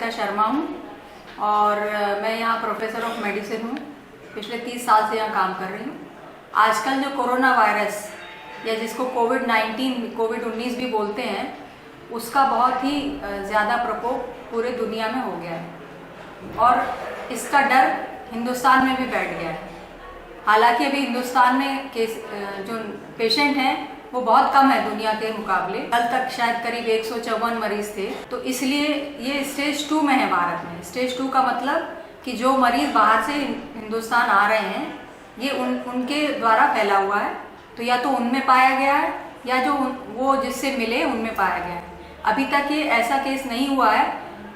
अनीता शर्मा हूँ और मैं यहाँ प्रोफेसर ऑफ मेडिसिन हूँ। पिछले 30 साल से यहाँ काम कर रही हूँ। आजकल जो कोरोना वायरस या जिसको कोविड-19 भी बोलते हैं, उसका बहुत ही ज़्यादा प्रकोप पूरे दुनिया में हो गया है और इसका डर हिंदुस्तान में भी बैठ गया है। हालांकि अभी हिंदुस्तान में जो पेशेंट हैं वो बहुत कम है दुनिया के मुकाबले। कल तक शायद करीब 154 मरीज थे, तो इसलिए ये स्टेज 2 में है भारत में। स्टेज 2 का मतलब कि जो मरीज बाहर से हिंदुस्तान आ रहे हैं ये उनके द्वारा फैला हुआ है, तो या तो उनमें पाया गया है या जो वो जिससे मिले उनमें पाया गया है। अभी तक ये ऐसा केस नहीं हुआ है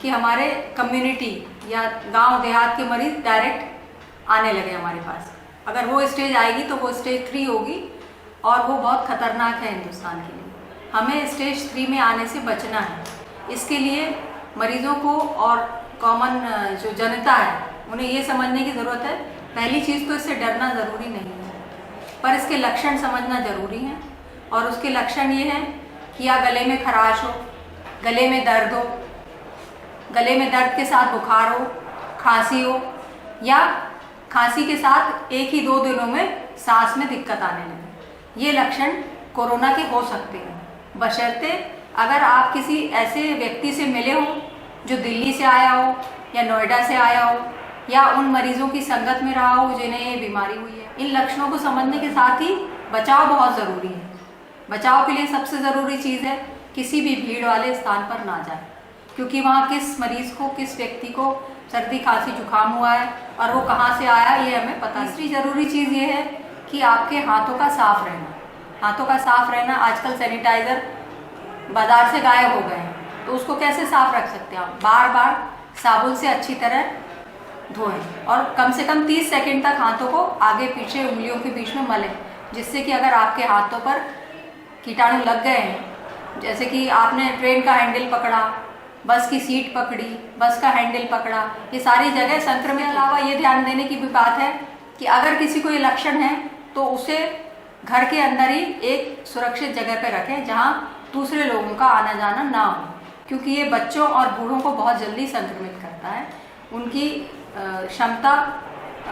कि हमारे कम्युनिटी या गांव देहात के मरीज डायरेक्ट आने लगे हमारे पास। अगर वो स्टेज आएगी तो वो स्टेज 3 होगी और वो बहुत खतरनाक है हिंदुस्तान के लिए। हमें स्टेज 3 में आने से बचना है। इसके लिए मरीजों को और कॉमन जो जनता है उन्हें ये समझने की ज़रूरत है, पहली चीज़ तो इससे डरना ज़रूरी नहीं है, पर इसके लक्षण समझना ज़रूरी है। और उसके लक्षण ये हैं कि या गले में खराश हो, गले में दर्द हो, गले में दर्द के साथ बुखार हो, खांसी हो, या खांसी के साथ 1 ही 2 दिनों में सांस में दिक्कत आने लगे। ये लक्षण कोरोना के हो सकते हैं, बशर्ते अगर आप किसी ऐसे व्यक्ति से मिले हो जो दिल्ली से आया हो या नोएडा से आया हो या उन मरीजों की संगत में रहा हो जिन्हें ये बीमारी हुई है। इन लक्षणों को समझने के साथ ही बचाव बहुत ज़रूरी है। बचाव के लिए सबसे ज़रूरी चीज़ है किसी भी भीड़ वाले स्थान पर ना जाए, क्योंकि वहाँ किस मरीज़ को, किस व्यक्ति को सर्दी खांसी जुकाम हुआ है और वो कहाँ से आया ये हमें पता। तीसरी ज़रूरी चीज़ ये है कि आपके हाथों का साफ रहना। हाथों का साफ रहना, आजकल सैनिटाइज़र बाज़ार से गायब हो गए हैं, तो उसको कैसे साफ रख सकते हैं आप? बार बार साबुन से अच्छी तरह धोएं और कम से कम 30 सेकंड तक हाथों को आगे पीछे उंगलियों के बीच में मलें, जिससे कि अगर आपके हाथों पर कीटाणु लग गए हैं, जैसे कि आपने ट्रेन का हैंडल पकड़ा, बस की सीट पकड़ी, बस का हैंडल पकड़ा, ये सारी जगह संक्रमित। अलावा ये ध्यान देने की भी बात है कि अगर किसी को ये लक्षण है तो उसे घर के अंदर ही एक सुरक्षित जगह पर रखें जहां दूसरे लोगों का आना जाना ना हो, क्योंकि ये बच्चों और बूढ़ों को बहुत जल्दी संक्रमित करता है। उनकी क्षमता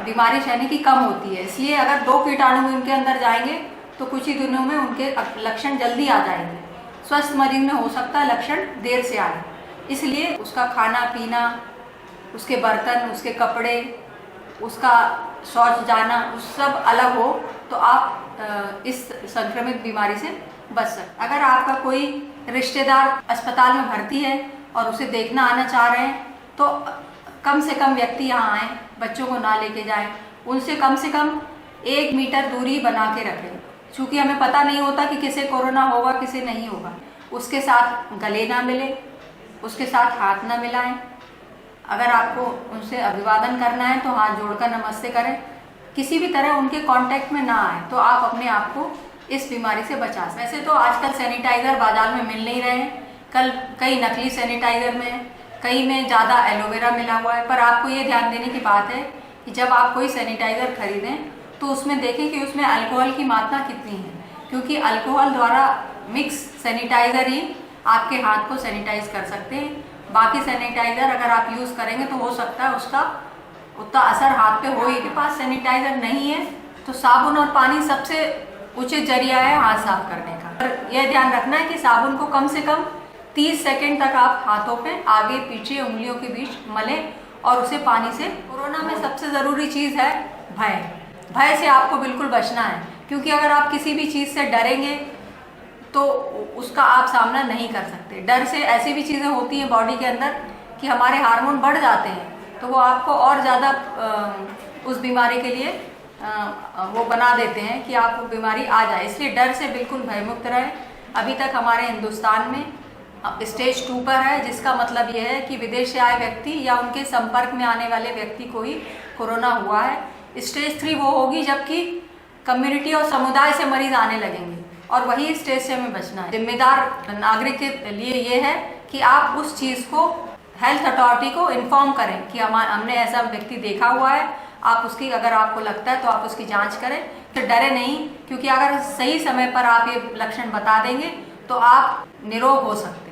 बीमारी सहने की कम होती है, इसलिए अगर 2 कीटाणु उनके अंदर जाएंगे तो कुछ ही दिनों में उनके लक्षण जल्दी आ जाएंगे। स्वस्थ मरीज में हो सकता है लक्षण देर से आए, इसलिए उसका खाना पीना, उसके बर्तन, उसके कपड़े, उसका शौच जाना, उस सब अलग हो तो आप इस संक्रमित बीमारी से बच सकते। अगर आपका कोई रिश्तेदार अस्पताल में भर्ती है और उसे देखना आना चाह रहे हैं तो कम से कम व्यक्ति यहाँ आएँ, बच्चों को ना लेके जाएं, उनसे कम से कम 1 मीटर दूरी बना के रखें, क्योंकि हमें पता नहीं होता कि किसे कोरोना होगा किसे नहीं होगा। उसके साथ गले ना मिले, उसके साथ हाथ ना मिलाएं। अगर आपको उनसे अभिवादन करना है तो हाथ जोड़कर नमस्ते करें। किसी भी तरह उनके कांटेक्ट में ना आए तो आप अपने आप को इस बीमारी से बचा सकते। वैसे तो आजकल सैनिटाइज़र बाजार में मिल नहीं रहे हैं, कई नकली सैनिटाइज़र में, कई में ज़्यादा एलोवेरा मिला हुआ है। पर आपको ये ध्यान देने की बात है कि जब आप कोई सैनिटाइज़र खरीदें तो उसमें देखें कि उसमें अल्कोहल की मात्रा कितनी है, क्योंकि अल्कोहल द्वारा मिक्स सैनिटाइज़र ही आपके हाथ को सैनिटाइज कर सकते हैं। बाकी सैनिटाइज़र अगर आप यूज़ करेंगे तो हो सकता है उसका उतना असर हाथ पे हो ही। के पास सैनिटाइज़र नहीं है तो साबुन और पानी सबसे उचित जरिया है हाथ साफ करने का। और यह ध्यान रखना है कि साबुन को कम से कम 30 सेकंड तक आप हाथों पे आगे पीछे उंगलियों के बीच मलें और उसे पानी से। कोरोना में सबसे ज़रूरी चीज़ है भय। भय से आपको बिल्कुल बचना है, क्योंकि अगर आप किसी भी चीज़ से डरेंगे तो उसका आप सामना नहीं कर सकते। डर से ऐसी भी चीज़ें होती हैं बॉडी के अंदर कि हमारे हार्मोन बढ़ जाते हैं, तो वो आपको और ज़्यादा उस बीमारी के लिए वो बना देते हैं कि आपको बीमारी आ जाए। इसलिए डर से बिल्कुल भयमुक्त रहें। अभी तक हमारे हिंदुस्तान में स्टेज 2 पर है, जिसका मतलब ये है कि विदेश से आए व्यक्ति या उनके संपर्क में आने वाले व्यक्ति को ही कोरोना हुआ है। स्टेज 3 वो होगी जबकि कम्युनिटी और समुदाय से मरीज आने लगेंगे, और वही स्टेज से हमें बचना है। जिम्मेदार नागरिक के लिए ये है कि आप उस चीज़ को हेल्थ अथॉरिटी को इन्फॉर्म करें कि हमने ऐसा व्यक्ति देखा हुआ है। आप उसकी, अगर आपको लगता है तो आप उसकी जांच करें, तो डरे नहीं, क्योंकि अगर सही समय पर आप ये लक्षण बता देंगे तो आप निरोग हो सकते हैं।